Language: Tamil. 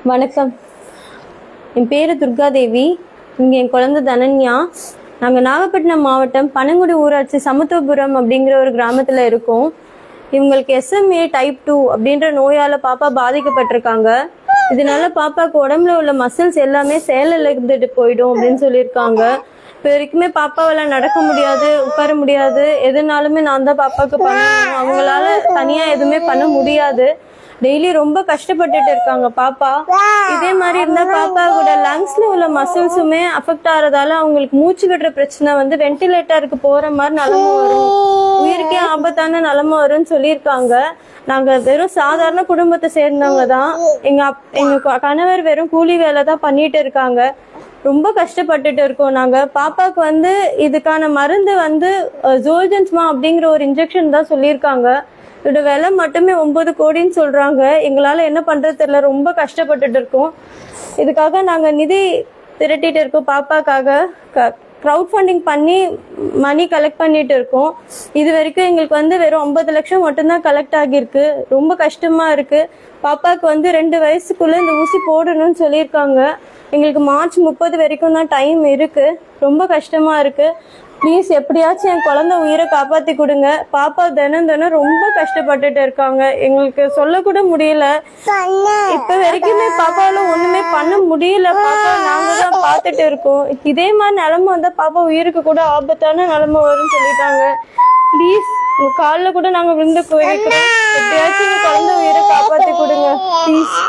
வணக்கம். என் பேர் துர்காதேவி. இங்கே என் குழந்தை தனன்யா. நாங்கள் நாகப்பட்டினம் மாவட்டம் பனங்குடி ஊராட்சி சமத்துவபுரம் அப்படிங்கிற ஒரு கிராமத்தில் இருக்கோம். இவங்களுக்கு SMA டைப் 2 அப்படின்ற நோயால் பாப்பா பாதிக்கப்பட்டிருக்காங்க. இதனால பாப்பாவுக்கு உடம்புல உள்ள மசில்ஸ் எல்லாமே செயலில் இருந்துட்டு போயிடும் அப்படின்னு சொல்லியிருக்காங்க. இப்போ வரைக்குமே பாப்பாவால் நடக்க முடியாது, உட்கார முடியாது. எதுனாலுமே நான் தான் பாப்பாவுக்கு பண்ணணும். அவங்களால தனியாக எதுவுமே பண்ண முடியாது. டெய்லி ரொம்ப கஷ்டப்பட்டுட்டு இருக்காங்க பாப்பா. இதே மாதிரி இருந்தா பாப்பாவோட லங்ஸ்ல உள்ள மசில்ஸுமே அஃபெக்ட் ஆறதால அவங்களுக்கு மூச்சு விடுற பிரச்சனை வென்டிலேட்டருக்கு போற மாதிரி நிலைமை வரும், உயிருக்கே ஆபத்தான நிலைமை வரும்னு சொல்லியிருக்காங்க. நாங்க வெறும் சாதாரண குடும்பத்தை சேர்ந்தவங்க தான். எங்க கணவர் வெறும் கூலி வேலை தான் பண்ணிட்டு இருக்காங்க. ரொம்ப கஷ்டப்பட்டுட்டு இருக்கோம். நாங்க பாப்பாவுக்கு இதுக்கான மருந்து ஜோல்ஜன்ஸ்மா அப்படிங்கிற ஒரு இன்ஜெக்ஷன் தான் சொல்லியிருக்காங்க. இதோட விலை மட்டுமே 9 கோடின்னு சொல்றாங்க. எங்களால என்ன பண்றது தெரியல, ரொம்ப கஷ்டப்பட்டுட்டு இருக்கோம். இதுக்காக நாங்க நிதி திரட்டிட்டு இருக்கோம். பாப்பாக்காக க்ரௌட் ஃபண்டிங் பண்ணி மணி கலெக்ட் பண்ணிட்டு இருக்கோம். இது வரைக்கும் எங்களுக்கு வெறும் 50 லட்சம் மட்டும்தான் கலெக்ட் ஆகியிருக்கு. ரொம்ப கஷ்டமா இருக்கு. பாப்பாவுக்கு 2 வயசுக்குள்ள இந்த ஊசி போடணும்னு சொல்லியிருக்காங்க. எங்களுக்கு மார்ச் 30 வரைக்கும் தான் டைம் இருக்கு. ரொம்ப கஷ்டமா இருக்கு. ப்ளீஸ் எப்படியாச்சும் என் குழந்தை உயிரை காப்பாற்றி கொடுங்க. பாப்பா தினம் ரொம்ப கஷ்டப்பட்டுட்டு இருக்காங்க. எங்களுக்கு சொல்லக்கூட முடியல. இப்ப வரைக்குமே பாப்பாவால ஒண்ணுமே பண்ண முடியல. பாப்பா நாங்க தான் பார்த்துட்டு இருக்கோம். இதே மாதிரி நிலைமை வந்தா பாப்பா உயிருக்கு கூட ஆபத்தான நிலைமை வரும்னு சொல்லிட்டாங்க. ப்ளீஸ் உங்க காலில் கூட நாங்க விழுந்து போயிருக்கிறோம். எப்படியாச்சும் எங்க குழந்தை உயிரை காப்பாற்றி கொடுங்க ப்ளீஸ்.